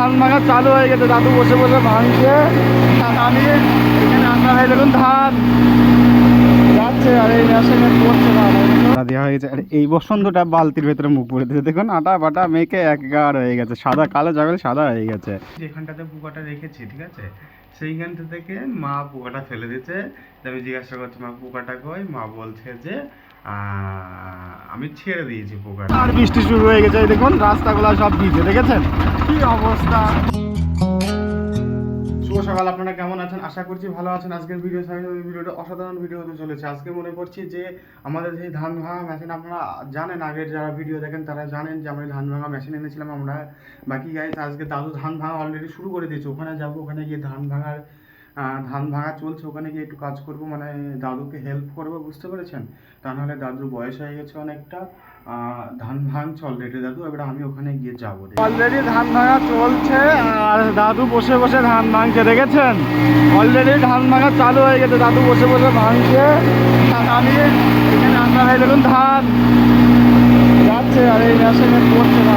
ধান ভাঙা চালু হয়ে গেছে, দাদু বসে বসে ভাঙছে। আর আমি এখানে আন্না ভাই দেখুন ধান যাচ্ছে আর এই মেশিনে পড়ছে না দেওয়া হয়ে গেছে। আর এই বসন্তটা বালতির ভেতরে মুখ পড়ে দিয়েছে, দেখুন আটা বাটা মেখে একগার হয়ে গেছে, সাদা কালো যাবে সাদা হয়ে গেছে। যেখানটাতে পোকাটা রেখেছি ঠিক আছে, সেইখানটা থেকে মা পোকাটা ফেলে দিয়েছে। আমি জিজ্ঞাসা করছি মা পোকাটা কই, মা বলছে যে আমি ছেড়ে দিয়েছি পোকা। আর বৃষ্টি শুরু হয়ে গেছে, দেখুন রাস্তাগুলো সব ভিজে, দেখেছেন কি অবস্থা। শুভ সকাল, আপনারা কেমন আছেন? আশা করছি ভালো আছেন। আজকের ভিডিওটা অসাধারণ ভিডিও হতে চলেছে। আজকে মনে করছি যে আমাদের যে ধান ভাঙা মেশিন, আপনারা জানেন, আগের যারা ভিডিও দেখেন তারা জানেন যে আমরা ধান ভাঙা মেশিন এনেছিলাম আমরা। বাকি গাইস আজকে দাদু ধান ভাঙা অলরেডি শুরু করে দিয়েছে, ওখানে যাবো, ওখানে গিয়ে ধান ভাঙা চলছে, ওখানে গিয়ে একটু কাজ করব, মানে দাদুকে হেল্প করবো, বুঝতে পেরেছেন? তা নাহলে দাদুর বয়স হয়ে গেছে অনেকটা। ধান ভাঙছে অলরেডি দাদু, এবার আমি ওখানে গিয়ে যাবো। অলরেডি ধান ভাঙা চলছে আর দাদু বসে বসে ধান ভাঙছে, দেখেছেন? অলরেডি ধান ভাঙা চালু হয়ে গেছে, দাদু বসে বসে ভাঙছে। আর আমি এখানে আন্না ভাই দেখুন ধান যাচ্ছে আর এই মেশিনে পড়ছে না।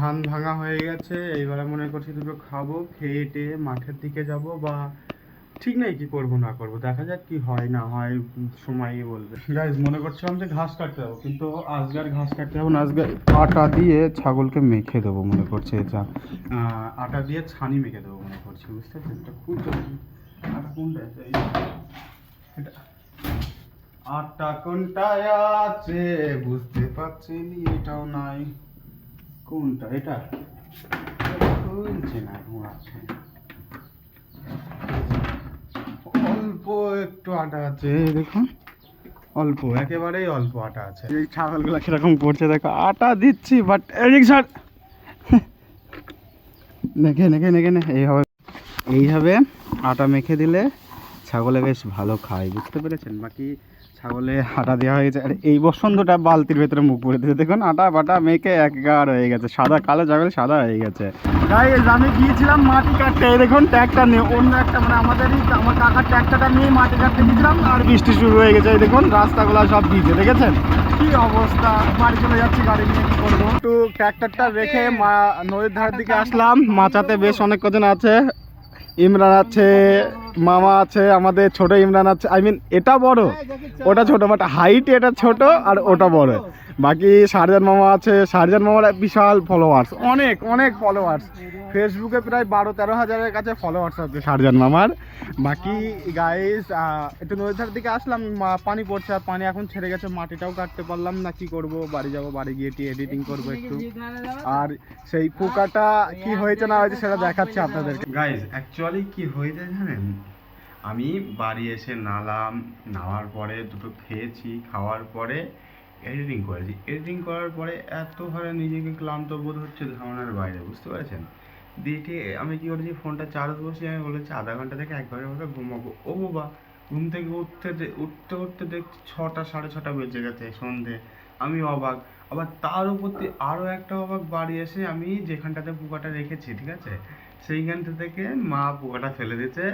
ধান ভাঙা হয়ে গেছে, এইবারে মনে করছি দুটো খাবো, খেয়ে টেয়ে মাঠের দিকে যাব, বা ঠিক নেই কি করব না করব, দেখা যাক কি হয় না হয়, সময়ই বলবে। গাইস মনে করছিলাম যে ঘাস কাটতে যাবো, কিন্তু আজকে আর ঘাস কাটতে যাবো না, আজকে আটা দিয়ে ছাগলকে মেখে দেবো মনে করছে, যা আটা দিয়ে ছানি মেখে দেবো মনে করছি, বুঝতে পারছেন? এটা খুব আটা কোনটা এটা, আটা কোনটায় আছে বুঝতে পারছি এটাও নাই, কোনটা এটা খুলছে না, ঘুমাচ্ছে। অল্প একটু আটা আছে দেখুন, অল্প, একেবারেই অল্প আটা আছে। এই ছাগলগুলো কিরকম করছে দেখো, আটা দিচ্ছি বাট দেখে এইভাবে আটা মেখে দিলে ছাগলে বেশ ভালো খায়, বুঝতে পেরেছেন? বাকি ছাগলে আটা দেওয়া হয়ে গেছে। আর এই বসন্তটা বালতির ভেতরে মুখ পড়ে দিয়েছে, দেখুন আটা বাটা মেখে একগার হয়ে গেছে, সাদা কালো যাবে সাদা হয়ে গেছে। গাইস আমি গিয়েছিলাম মাটি কাটতে, এই দেখুন ট্র্যাক্টর নিয়ে, অন্য একটা মানে আমার কাকার ট্র্যাক্টরটা নিয়ে মাটি কাটতে গিয়েছিলাম, আর বৃষ্টি শুরু হয়ে গেছে, এই দেখুন রাস্তাগুলো সব ভিজে, দেখেছেন কি অবস্থা। বাড়ি চলে যাচ্ছি গাড়ি নিয়ে, কি করবো। একটু ট্র্যাক্টরটা রেখে নদীর ধারের দিকে আসলাম, মাচাতে বেশ অনেক কজন আছে, ইমরান আছে, মামা আছে, আমাদের ছোট ইমরান আছে, আই মিন এটা বড় ওটা ছোট, বাট হাইট এটা ছোট আর ওটা বড়। বাকি শারজান মামা আছে, শারজান মামার বিশাল ফলোয়ার্স, অনেক অনেক ফলোয়ার্স, ফেসবুকে প্রায় 12-13 হাজারের কাছে ফলোয়ার্স আছে শারজান মামার। বাকি গাইস একটু নদীর ধারের দিকে আসলাম, পানি পড়ছে, আর পানি এখন ছেড়ে গেছে, মাটিটাও কাটতে পারলাম না, কি করব, বাড়ি যাব, বাড়ি গিয়ে এডিটিং করবো একটু, আর সেই পোকাটা কি হয়েছে না হয়েছে সেটা দেখাচ্ছি আপনাদেরকে। গাইস অ্যাকচুয়ালি কি হয়েছে জানেন, আমি বাড়ি এসে নাওয়ার পরে দুটো খেয়েছি, খাওয়ার পরে এডিটিং করেছি, এডিটিং করার পরে এত ভাবে নিজেকে ক্লান্ত বোধ হচ্ছে ধারণার বাইরে, বুঝতে পারছেন? দিয়ে আমি কি করেছি, ফোনটা চার্জ বসিয়ে আমি বলেছি আধা ঘন্টা থেকে 1 ঘন্টার মতো ঘুমাবো। ও বাবা, ঘুম থেকে উঠতে দেখছি 6টা 6:30 বেজে গেছে সন্ধে। আমি অবাক, আবার তার উপর আরও একটা অবাক, বাড়ি এসে আমি যেখানটাতে পোকাটা রেখেছি ঠিক আছে, সেইখানটা থেকে মা পোকাটা ফেলে দিয়েছে।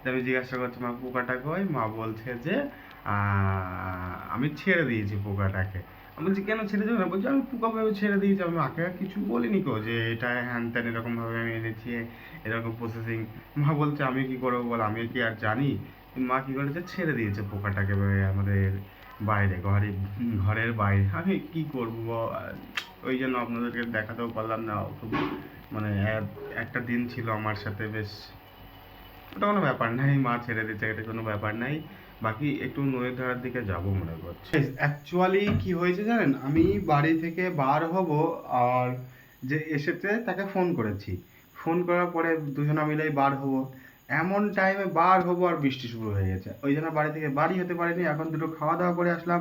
আমি জিজ্ঞাসা করছি মা পোকাটা কই, মা বলছে যে আমি ছেড়ে দিয়েছি পোকাটাকে। আমি বলছি কেন ছেড়ে দেবো না, বলছি আমি পোকা ভাবে ছেড়ে দিয়েছি, আমি মাকে আর কিছু বলিনি কো যে এটা হ্যান ত্যান এরকমভাবে আমি এনেছি, এরকম প্রসেসিং। মা বলছে আমি কি করবো বল, আমি কি আর জানি। মা কি করেছে, ছেড়ে দিয়েছে পোকাটাকে আমাদের বাইরে, ঘরের বাইরে। আমি কি করবো, ওই জন্য আপনাদেরকে দেখাতেও পারলাম না। খুব মানে একটা দিন ছিল আমার সাথে, বেশ ওটা কোনো ব্যাপার নাই, মা ছেড়ে দিচ্ছে, এটা কোনো ব্যাপার নাই। বাকি একটু নদীর ধারের দিকে যাবো মনে করছি। অ্যাকচুয়ালি কি হয়েছে জানেন, আমি বাড়ি থেকে বার হব, আর যে এসেছে তাকে ফোন করেছি, ফোন করার পরে দুজনা মিলেই বার হব, এমন টাইমে বার হবো আর বৃষ্টি শুরু হয়ে গেছে, ওই জন্য বাড়ি থেকে বাড়ি হতে পারিনি। এখন দুটো খাওয়া দাওয়া করে আসলাম,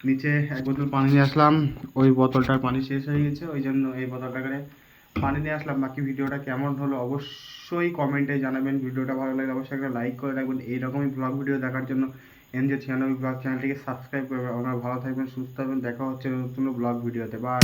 নিচে 1 বোতল পানি নিয়ে আসলাম, ওই বোতলটার পানি শেষ হয়ে গেছে, ওই জন্য এই বোতলটা করে পানি নিয়ে আসলাম। বাকি ভিডিওটা কেমন হলো অবশ্যই কমেন্টে জানাবেন, ভিডিওটা ভালো লাগলে অবশ্যই একটা লাইক করে রাখবেন। এইরকমই ব্লগ ভিডিও দেখার জন্য NJ96 ব্লগ চ্যানেলটিকে সাবস্ক্রাইব করবেন। আপনারা ভালো থাকবেন, সুস্থ থাকবেন, দেখা হচ্ছে নতুন ব্লগ ভিডিওতে, বাই।